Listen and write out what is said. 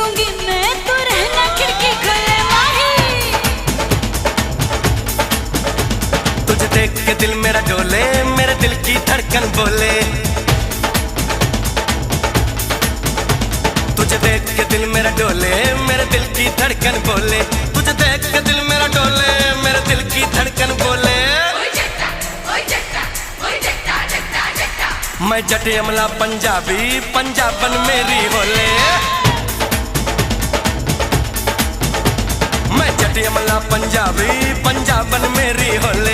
दूंगी मैं, तू रहना खिड़की खोले माही। तुझे देख के दिल मेरा डोले, मेरे दिल की धड़कन बोले। तुझे देख के दिल मेरा डोले, मेरे दिल की धड़कन बोले। तुझे देख के दिल मेरा डोले, मेरे दिल की धड़कन बोले। मैं जटे अमला पंजाबी, पंजाबन मेरी होले। मैं जटे अमला पंजाबी, पंजाबन मेरी होले।